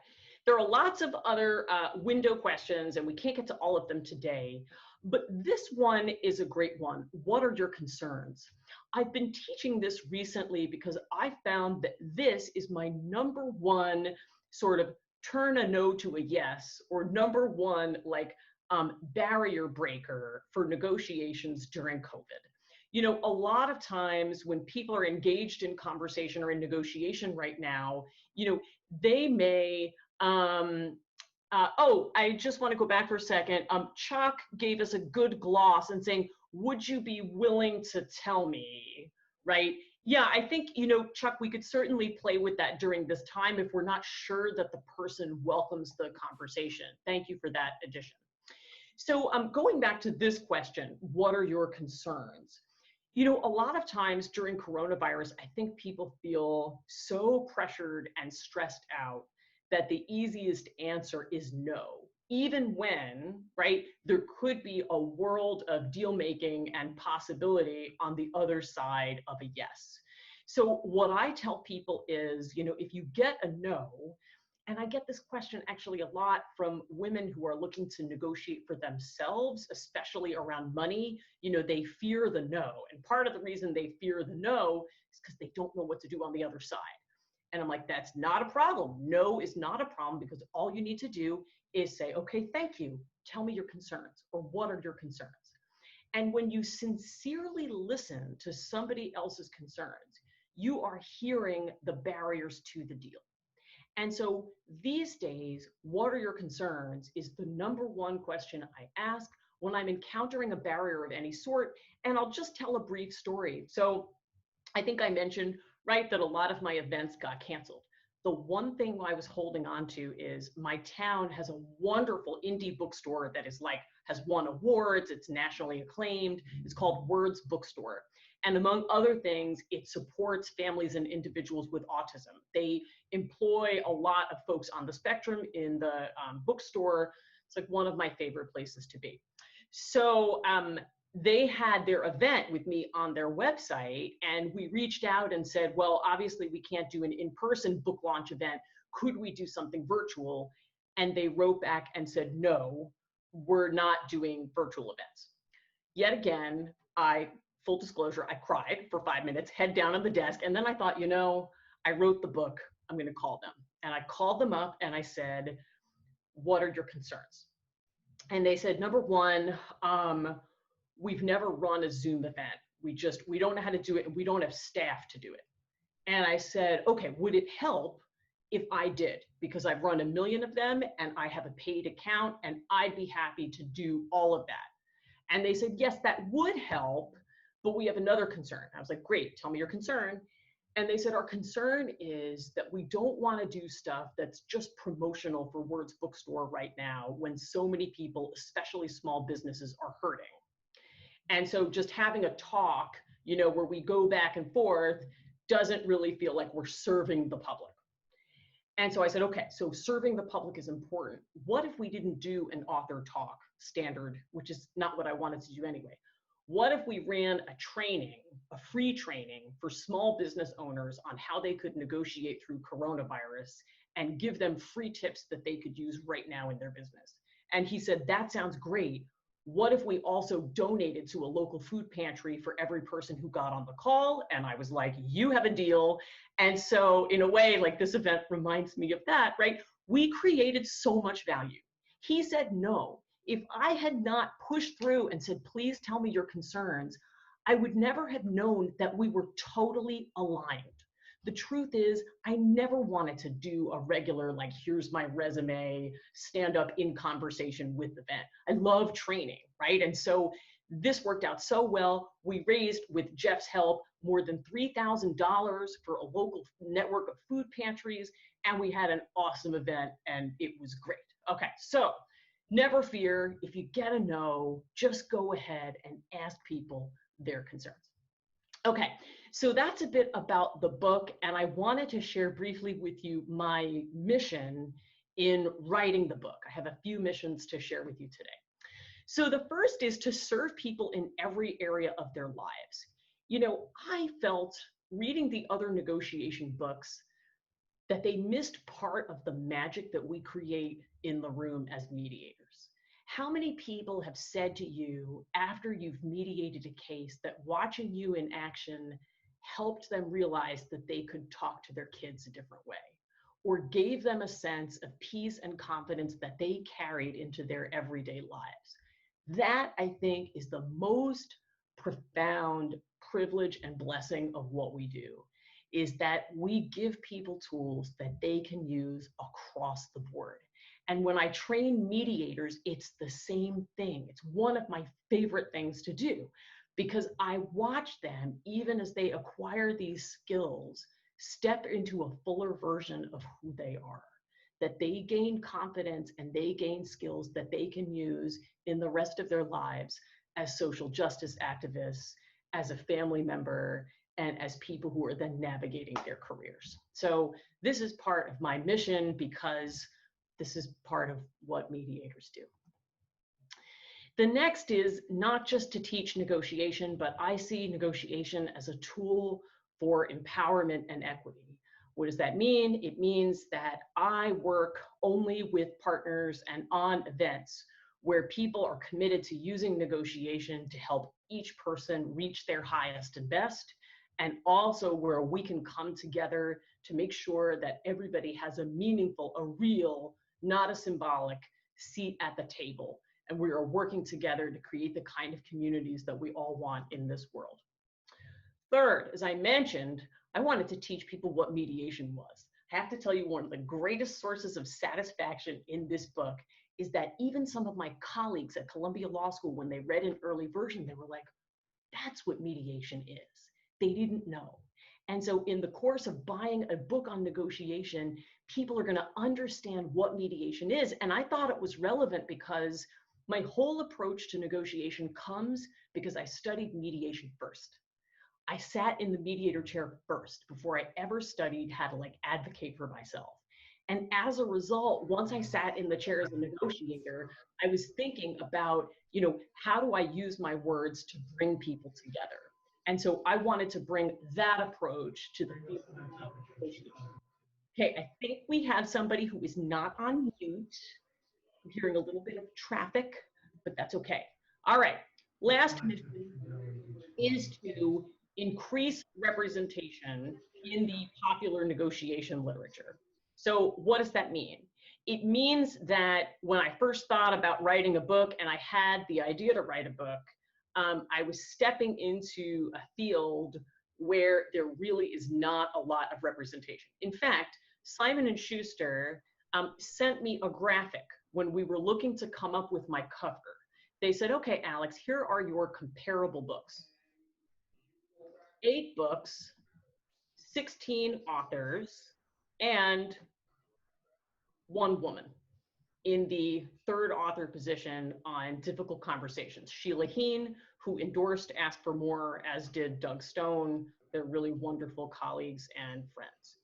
there are lots of other window questions and we can't get to all of them today, but this one is a great one. What are your concerns? I've been teaching this recently because I found that this is my number one sort of turn a no to a yes, or number one like barrier breaker for negotiations during COVID. You know, a lot of times when people are engaged in conversation or in negotiation right now, you know, they may, oh, I just want to go back for a second. Chuck gave us a good gloss and saying, would you be willing to tell me, right? Yeah, I think, you know, Chuck, we could certainly play with that during this time if we're not sure that the person welcomes the conversation. Thank you for that addition. So going back to this question, what are your concerns? You know, a lot of times during coronavirus, I think people feel so pressured and stressed out that the easiest answer is no, even when, right, there could be a world of deal making and possibility on the other side of a yes. So what I tell people is, you know, if you get a no, and I get this question actually a lot from women who are looking to negotiate for themselves, especially around money. You know, they fear the no. And part of the reason they fear the no is because they don't know what to do on the other side. And I'm like, that's not a problem. No is not a problem because all you need to do is say, okay, thank you. Tell me your concerns, or what are your concerns? And when you sincerely listen to somebody else's concerns, you are hearing the barriers to the deal. And so these days, what are your concerns is the number one question I ask when I'm encountering a barrier of any sort. And I'll just tell a brief story. So I think I mentioned, right, that a lot of my events got canceled. The one thing I was holding on to is my town has a wonderful indie bookstore that is like, has won awards, it's nationally acclaimed. It's called Words Bookstore. And among other things, it supports families and individuals with autism. They employ a lot of folks on the spectrum in the bookstore. It's like one of my favorite places to be. So they had their event with me on their website, and we reached out and said, well, obviously we can't do an in-person book launch event. Could we do something virtual? And they wrote back and said, no, we're not doing virtual events. Yet again, full disclosure, I cried for 5 minutes, head down on the desk. And then I thought, you know, I wrote the book, I'm going to call them. And I called them up and I said, what are your concerns? And they said, number one, we've never run a Zoom event. We don't know how to do it and we don't have staff to do it. And I said, okay, would it help if I did? Because I've run 1 million of them and I have a paid account and I'd be happy to do all of that. And they said, yes, that would help, but we have another concern. I was like, great, tell me your concern. And they said, our concern is that we don't want to do stuff that's just promotional for Words Bookstore right now when so many people, especially small businesses, are hurting. And so just having a talk, you know, where we go back and forth doesn't really feel like we're serving the public. And so I said, okay, so serving the public is important. What if we didn't do an author talk standard, which is not what I wanted to do anyway? What if we ran a training, a free training for small business owners on how they could negotiate through coronavirus and give them free tips that they could use right now in their business? And he said, that sounds great. What if we also donated to a local food pantry for every person who got on the call? And I was like, you have a deal. And so in a way, like this event reminds me of that, right? We created so much value. He said no. If I had not pushed through and said, please tell me your concerns, I would never have known that we were totally aligned. The truth is, I never wanted to do a regular, like, here's my resume, stand up in conversation with the event. I love training, right? And so this worked out so well. We raised, with Jeff's help, more than $3,000 for a local network of food pantries, and we had an awesome event, and it was great. Okay, so never fear. If you get a no, just go ahead and ask people their concerns. Okay, so that's a bit about the book, and I wanted to share briefly with you my mission in writing the book. I have a few missions to share with you today. So the first is to serve people in every area of their lives. You know, I felt reading the other negotiation books that they missed part of the magic that we create in the room as mediators. How many people have said to you after you've mediated a case that watching you in action helped them realize that they could talk to their kids a different way, or gave them a sense of peace and confidence that they carried into their everyday lives? That, I think, is the most profound privilege and blessing of what we do, is that we give people tools that they can use across the board. And when I train mediators, it's the same thing. It's one of my favorite things to do, because I watch them, even as they acquire these skills, step into a fuller version of who they are, that they gain confidence and they gain skills that they can use in the rest of their lives as social justice activists, as a family member, and as people who are then navigating their careers. So this is part of my mission, because this is part of what mediators do. The next is not just to teach negotiation, but I see negotiation as a tool for empowerment and equity. What does that mean? It means that I work only with partners and on events where people are committed to using negotiation to help each person reach their highest and best, and also where we can come together to make sure that everybody has a meaningful, a real, not a symbolic seat at the table. And we are working together to create the kind of communities that we all want in this world. Third, as I mentioned, I wanted to teach people what mediation was. I have to tell you, one of the greatest sources of satisfaction in this book is that even some of my colleagues at Columbia Law School, when they read an early version, they were like, that's what mediation is. They didn't know. And so in the course of buying a book on negotiation, people are going to understand what mediation is. And I thought it was relevant because my whole approach to negotiation comes because I studied mediation first. I sat in the mediator chair first before I ever studied how to advocate for myself. And as a result, once I sat in the chair as a negotiator, I was thinking about, how do I use my words to bring people together? And so I wanted to bring that approach to the field of negotiation. Okay, I think we have somebody who is not on mute. I'm hearing a little bit of traffic, but that's okay. All right, last mission is to increase representation in the popular negotiation literature. So what does that mean? It means that when I first thought about writing a book and I had the idea to write a book, I was stepping into a field where there really is not a lot of representation. In fact, Simon & Schuster sent me a graphic when we were looking to come up with my cover. They said, okay, Alex, here are your comparable books. 8 books, 16 authors, and 1 woman in the 3rd author position on Difficult Conversations. Sheila Heen, who endorsed Ask for More, as did Doug Stone. They're really wonderful colleagues and friends.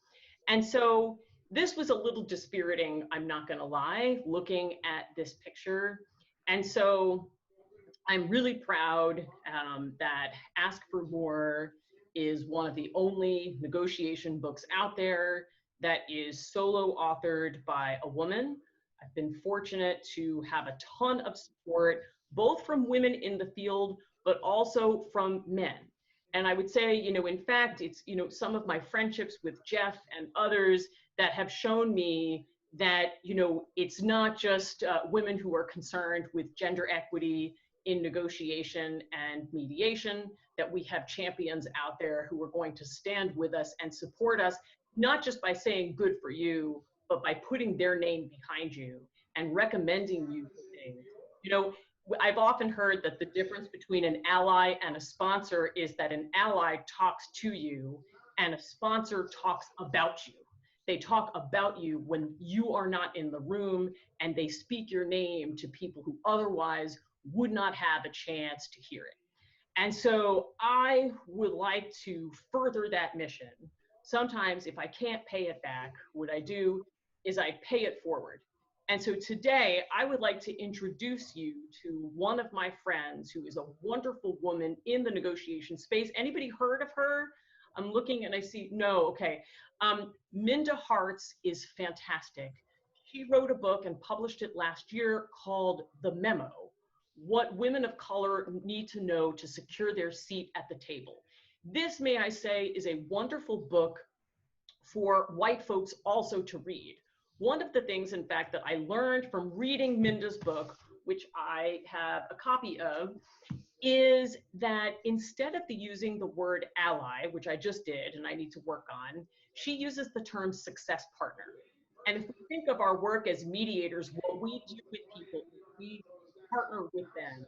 And so this was a little dispiriting, I'm not gonna lie, looking at this picture. And so I'm really proud that Ask for More is one of the only negotiation books out there that is solo authored by a woman. I've been fortunate to have a ton of support, both from women in the field, but also from men. And I would say, in fact, it's, some of my friendships with Jeff and others that have shown me that, it's not just women who are concerned with gender equity in negotiation and mediation, that we have champions out there who are going to stand with us and support us, not just by saying good for you, but by putting their name behind you and recommending you for things. I've often heard that the difference between an ally and a sponsor is that an ally talks to you and a sponsor talks about you. They talk about you when you are not in the room, and they speak your name to people who otherwise would not have a chance to hear it. And so I would like to further that mission. Sometimes if I can't pay it back, what I do is I pay it forward. And so today I would like to introduce you to one of my friends who is a wonderful woman in the negotiation space. Anybody heard of her? I'm looking and I see, no, okay. Minda Harts is fantastic. She wrote a book and published it last year called The Memo: What Women of Color Need to Know to Secure Their Seat at the Table. This, may I say, is a wonderful book for white folks also to read. One of the things, in fact, that I learned from reading Minda's book, which I have a copy of, is that instead of using the word ally, which I just did and I need to work on, she uses the term success partner. And if we think of our work as mediators, what we do with people, we partner with them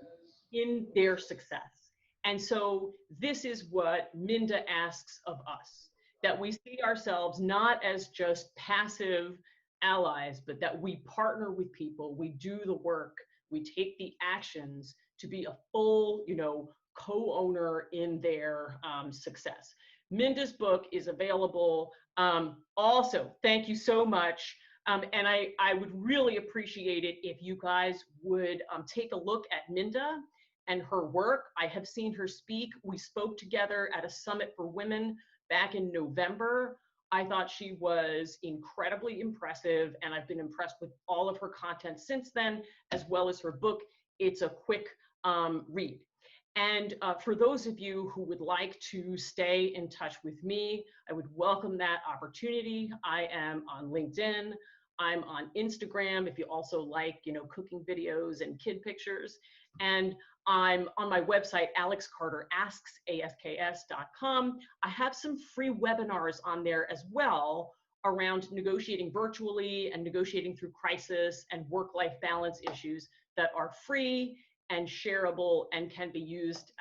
in their success. And so this is what Minda asks of us, that we see ourselves not as just passive allies, but that we partner with people, we do the work, we take the actions to be a full, co-owner in their success. Minda's book is available. Also, thank you so much. And I would really appreciate it if you guys would take a look at Minda and her work. I have seen her speak. We spoke together at a summit for women back in November. I thought she was incredibly impressive, and I've been impressed with all of her content since then, as well as her book. It's a quick read. And for those of you who would like to stay in touch with me, I would welcome that opportunity. I am on LinkedIn. I'm on Instagram, if you also like, cooking videos and kid pictures. And I'm on my website, alexcarterasks.com. I have some free webinars on there as well around negotiating virtually and negotiating through crisis and work-life balance issues that are free and shareable and can be used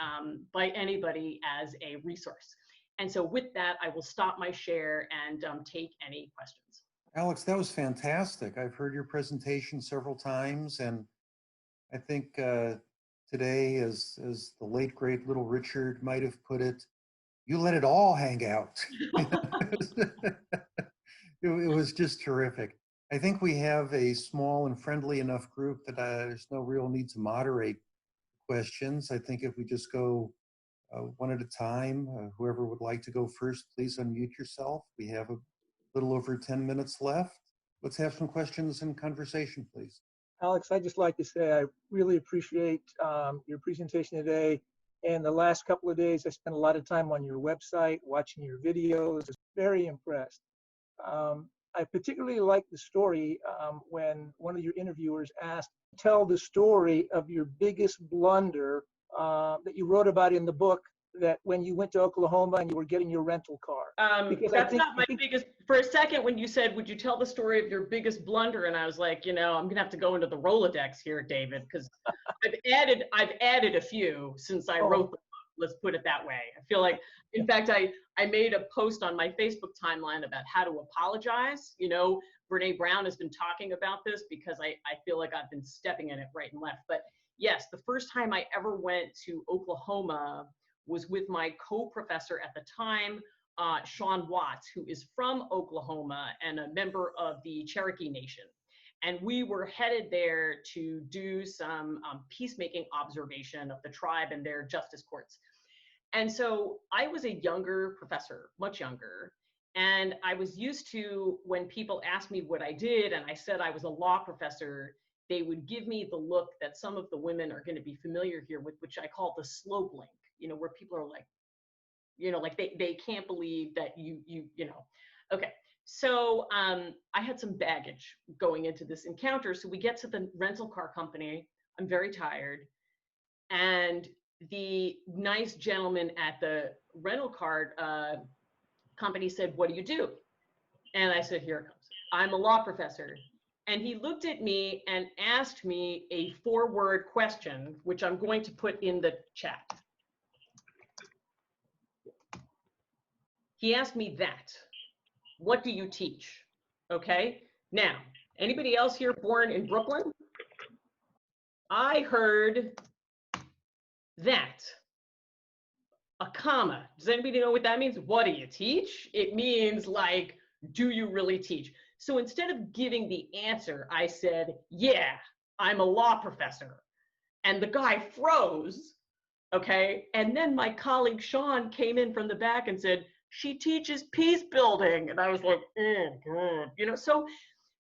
by anybody as a resource. And so with that, I will stop my share and take any questions. Alex, that was fantastic. I've heard your presentation several times, and I think today, as the late, great Little Richard might have put it, you let it all hang out. It was just terrific. I think we have a small and friendly enough group that there's no real need to moderate questions. I think if we just go one at a time, whoever would like to go first, please unmute yourself. We have a little over 10 minutes left. Let's have some questions and conversation, please. Alex, I'd just like to say I really appreciate your presentation today. And the last couple of days, I spent a lot of time on your website, watching your videos. I was very impressed. I particularly liked the story when one of your interviewers asked, tell the story of your biggest blunder that you wrote about in the book, that when you went to Oklahoma and you were getting your rental car. That's not my biggest, for a second when you said, would you tell the story of your biggest blunder? And I was like, I'm gonna have to go into the Rolodex here, David, because I've added a few since I wrote the book, let's put it that way. I feel like, in fact, I made a post on my Facebook timeline about how to apologize. Brene Brown has been talking about this because I feel like I've been stepping in it right and left. But yes, the first time I ever went to Oklahoma was with my co-professor at the time, Sean Watts, who is from Oklahoma and a member of the Cherokee Nation. And we were headed there to do some peacemaking observation of the tribe and their justice courts. And so I was a younger professor, much younger, And I was used to, when people asked me what I did and I said I was a law professor, they would give me the look that some of the women are going to be familiar here with, which I call the slow blink, where people are like, like they can't believe that okay. So I had some baggage going into this encounter. So we get to the rental car company. I'm very tired. And the nice gentleman at the rental car company said, "What do you do?" And I said, "Here it comes. I'm a law professor." And he looked at me and asked me a 4-word question, which I'm going to put in the chat. He asked me that. What do you teach? Okay. Now, anybody else here born in Brooklyn? I heard that. A comma. Does anybody know what that means? What do you teach? It means like, do you really teach? So instead of giving the answer, I said, yeah, I'm a law professor. And the guy froze. Okay. And then my colleague Sean came in from the back and said, she teaches peace building. And I was like, oh, God. So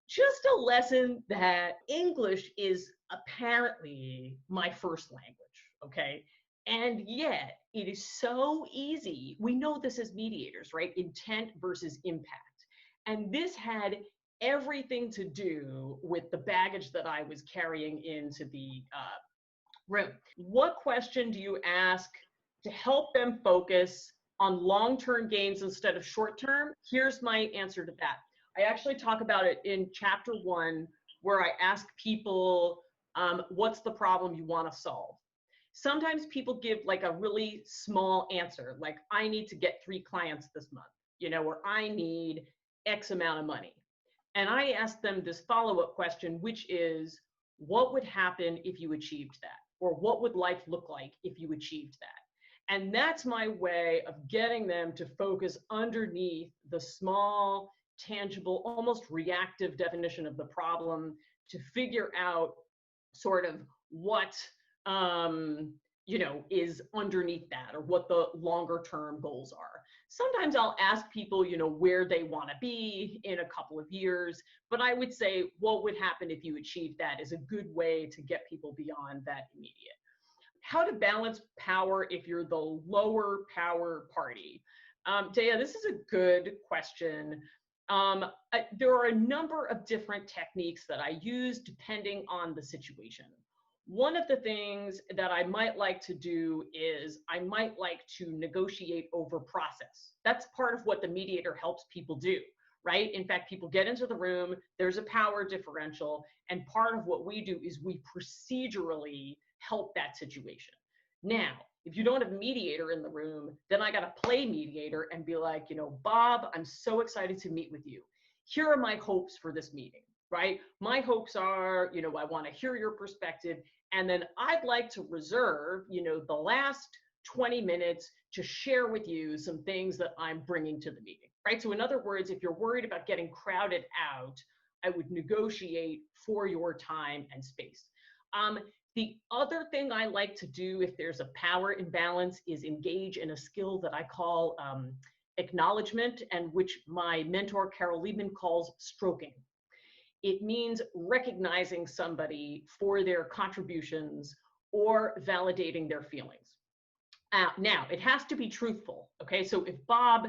just a lesson that English is apparently my first language. Okay. And yet it is so easy. We know this as mediators, right? Intent versus impact. And this had everything to do with the baggage that I was carrying into the room. What question do you ask to help them focus on long-term gains instead of short-term? Here's my answer to that. I actually talk about it in chapter 1, where I ask people, what's the problem you want to solve? Sometimes people give like a really small answer, like I need to get 3 clients this month, or I need X amount of money. And I ask them this follow-up question, which is, what would happen if you achieved that? Or what would life look like if you achieved that? And that's my way of getting them to focus underneath the small, tangible, almost reactive definition of the problem to figure out sort of what is underneath that, or what the longer term goals are. Sometimes I'll ask people, where they want to be in a couple of years, but I would say what would happen if you achieved that is a good way to get people beyond that immediate. How to balance power if you're the lower power party. Dea, this is a good question. There are a number of different techniques that I use depending on the situation. One of the things that I might like to do is I might like to negotiate over process. That's part of what the mediator helps people do, right? In fact, people get into the room, there's a power differential, and part of what we do is we procedurally help that situation. Now, if you don't have a mediator in the room, then I got to play mediator and be like, Bob, I'm so excited to meet with you. Here are my hopes for this meeting, right? My hopes are, I want to hear your perspective. And then I'd like to reserve, the last 20 minutes to share with you some things that I'm bringing to the meeting, right? So in other words, if you're worried about getting crowded out, I would negotiate for your time and space. The other thing I like to do if there's a power imbalance is engage in a skill that I call acknowledgement, and which my mentor Carol Liebman calls stroking. It means recognizing somebody for their contributions or validating their feelings. Now, it has to be truthful, okay? So if Bob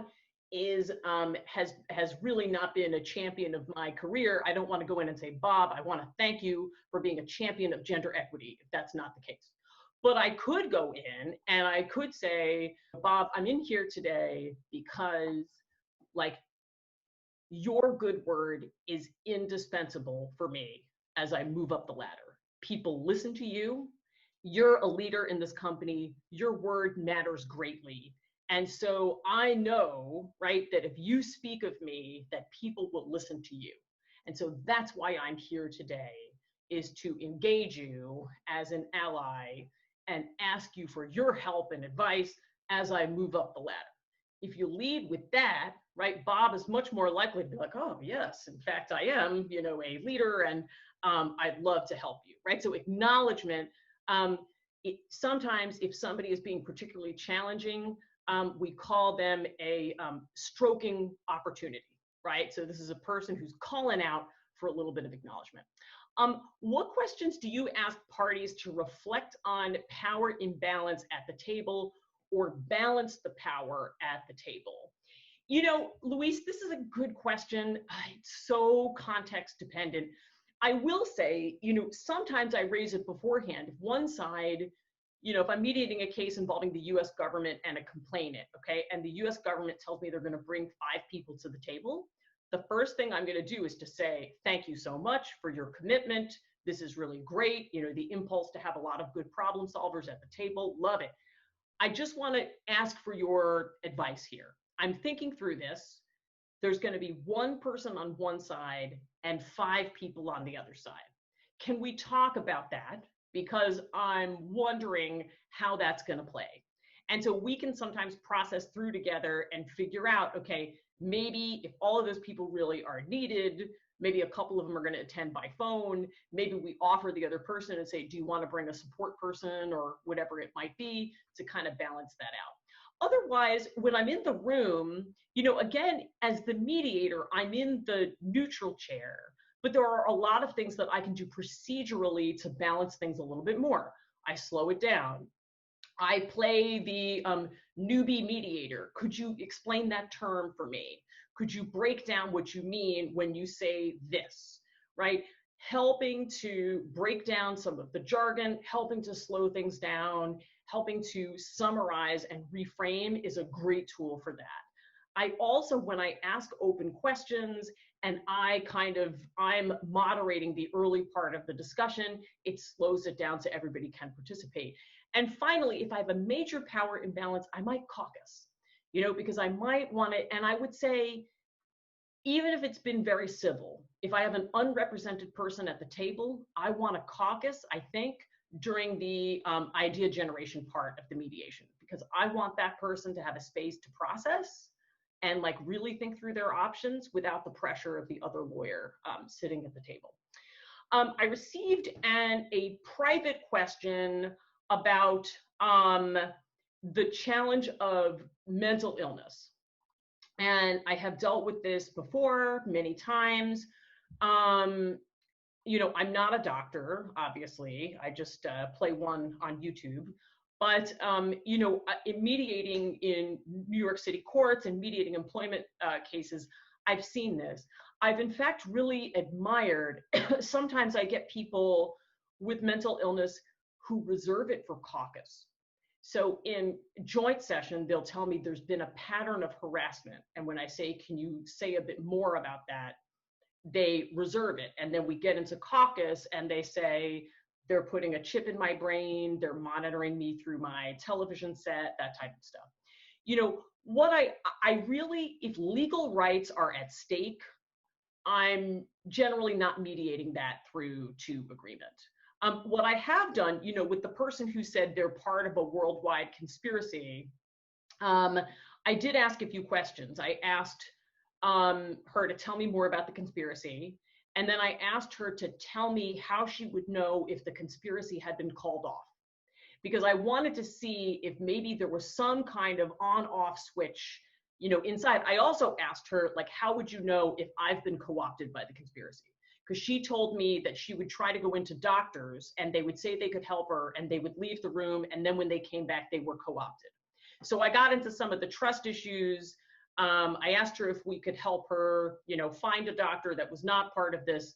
has really not been a champion of my career, I don't want to go in and say, Bob, I want to thank you for being a champion of gender equity, if that's not the case. But I could go in and I could say, Bob, I'm in here today because your good word is indispensable for me as I move up the ladder. People listen to you. You're a leader in this company. Your word matters greatly. And so I know, right, that if you speak of me, that people will listen to you. And so that's why I'm here today, is to engage you as an ally and ask you for your help and advice as I move up the ladder. If you lead with that, right, Bob is much more likely to be like, oh, yes, in fact, I am, a leader, and I'd love to help you, right? So acknowledgement, sometimes if somebody is being particularly challenging, we call them a stroking opportunity, right? So this is a person who's calling out for a little bit of acknowledgement. What questions do you ask parties to reflect on power imbalance at the table or balance the power at the table? You know, Luis, this is a good question. It's so context dependent. I will say, you know, sometimes I raise it beforehand. If one side, you know, if I'm mediating a case involving the US government and a complainant, okay, and the US government tells me they're going to bring 5 people to the table, the first thing I'm going to do is to say, thank you so much for your commitment. This is really great. You know, the impulse to have a lot of good problem solvers at the table, love it. I just want to ask for your advice here. I'm thinking through this. There's going to be 1 person on one side and 5 people on the other side. Can we talk about that? Because I'm wondering how that's going to play. And so we can sometimes process through together and figure out, okay, maybe if all of those people really are needed, maybe a couple of them are going to attend by phone. Maybe we offer the other person and say, do you want to bring a support person or whatever it might be to kind of balance that out. Otherwise, when I'm in the room, you know, again, as the mediator, I'm in the neutral chair, but there are a lot of things that I can do procedurally to balance things a little bit more. I slow it down. I play the newbie mediator. Could you explain that term for me? Could you break down what you mean when you say this, right? Helping to break down some of the jargon, helping to slow things down, helping to summarize and reframe is a great tool for that. I also, when I ask open questions and I'm moderating the early part of the discussion, it slows it down so everybody can participate. And finally, if I have a major power imbalance, I might caucus, you know, because I might want to, and I would say, even if it's been very civil, if I have an unrepresented person at the table, I want to caucus, I think, during the idea generation part of the mediation, because I want that person to have a space to process and like really think through their options without the pressure of the other lawyer sitting at the table. I received a private question about the challenge of mental illness. And I have dealt with this before many times. You know, I'm not a doctor, obviously. I just play one on YouTube. But, you know, in mediating in New York City courts and mediating employment cases, I've seen this. I've in fact really admired, sometimes I get people with mental illness who reserve it for caucus. So in joint session, they'll tell me there's been a pattern of harassment. And when I say, can you say a bit more about that? They reserve it. And then we get into caucus and they say, they're putting a chip in my brain, they're monitoring me through my television set, that type of stuff. You know, what I really, if legal rights are at stake, I'm generally not mediating that through to agreement. What I have done, you know, with the person who said they're part of a worldwide conspiracy, I did ask a few questions. I asked her to tell me more about the conspiracy. And then I asked her to tell me how she would know if the conspiracy had been called off. Because I wanted to see if maybe there was some kind of on-off switch, you know, inside. I also asked her, like, how would you know if I've been co-opted by the conspiracy? Because she told me that she would try to go into doctors and they would say they could help her and they would leave the room. And then when they came back, they were co-opted. So I got into some of the trust issues. I asked her if we could help her, you know, find a doctor that was not part of this.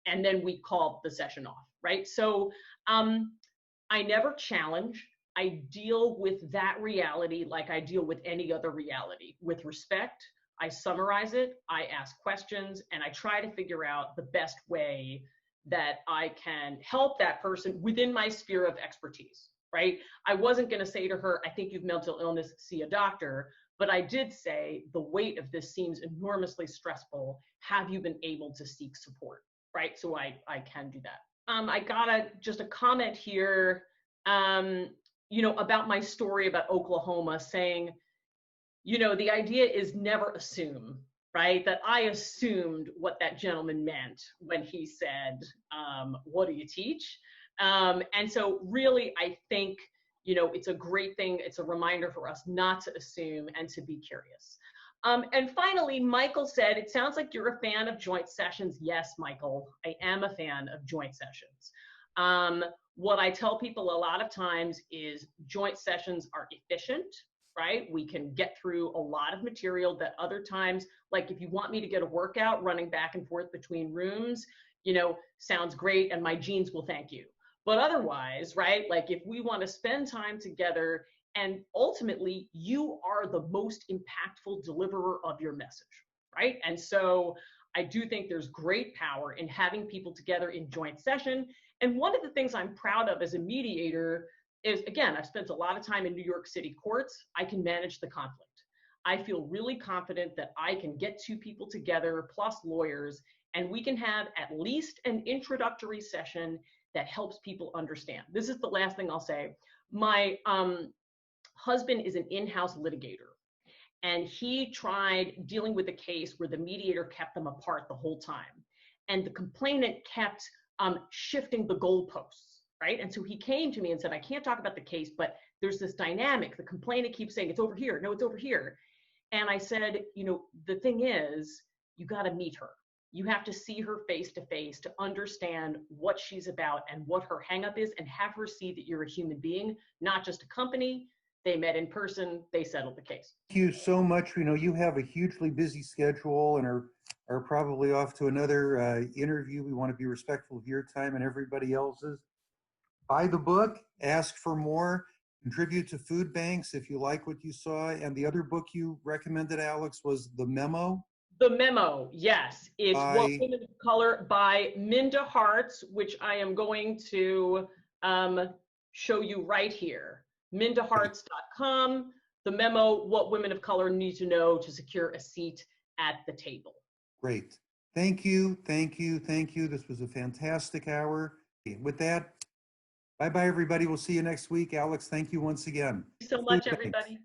And then we called the session off, right? So I never challenge. I deal with that reality like I deal with any other reality, with respect. I summarize it, I ask questions, and I try to figure out the best way that I can help that person within my sphere of expertise, right? I wasn't going to say to her, I think you've mental illness, see a doctor. But I did say, the weight of this seems enormously stressful. Have you been able to seek support, right? So I can do that. I got just a comment here, you know, about my story about Oklahoma, saying, you know, the idea is never assume, right? That I assumed what that gentleman meant when he said, what do you teach? And so really, I think you know, it's a great thing. It's a reminder for us not to assume and to be curious. And finally, Michael said, it sounds like you're a fan of joint sessions. Yes, Michael, I am a fan of joint sessions. What I tell people a lot of times is joint sessions are efficient, right? We can get through a lot of material that other times, like if you want me to get a workout running back and forth between rooms, you know, sounds great and my genes will thank you. But otherwise, right, like if we want to spend time together, and ultimately you are the most impactful deliverer of your message, right? And so I do think there's great power in having people together in joint session. And one of the things I'm proud of as a mediator is, again, I've spent a lot of time in New York City courts. I can manage the conflict. I feel really confident that I can get two people together plus lawyers, and we can have at least an introductory session that helps people understand. This is the last thing I'll say. My husband is an in-house litigator, and he tried dealing with a case where the mediator kept them apart the whole time. And the complainant kept shifting the goalposts, right? And so he came to me and said, I can't talk about the case, but there's this dynamic. The complainant keeps saying, it's over here. No, it's over here. And I said, you know, the thing is, you got to meet her. You have to see her face to face to understand what she's about and what her hangup is, and have her see that you're a human being, not just a company. They met in person, they settled the case. Thank you so much. We know you have a hugely busy schedule and are probably off to another interview. We want to be respectful of your time and everybody else's. Buy the book, ask for more, contribute to food banks if you like what you saw. And the other book you recommended, Alex, was The Memo. The Memo, yes. It's By What Women of Color by Minda Harts, which I am going to show you right here. MindaHarts.com. The Memo, What Women of Color Need to Know to Secure a Seat at the Table. Great. Thank you, thank you, thank you. This was a fantastic hour. With that, bye-bye, everybody. We'll see you next week. Alex, thank you once again. Thank you so much, everybody.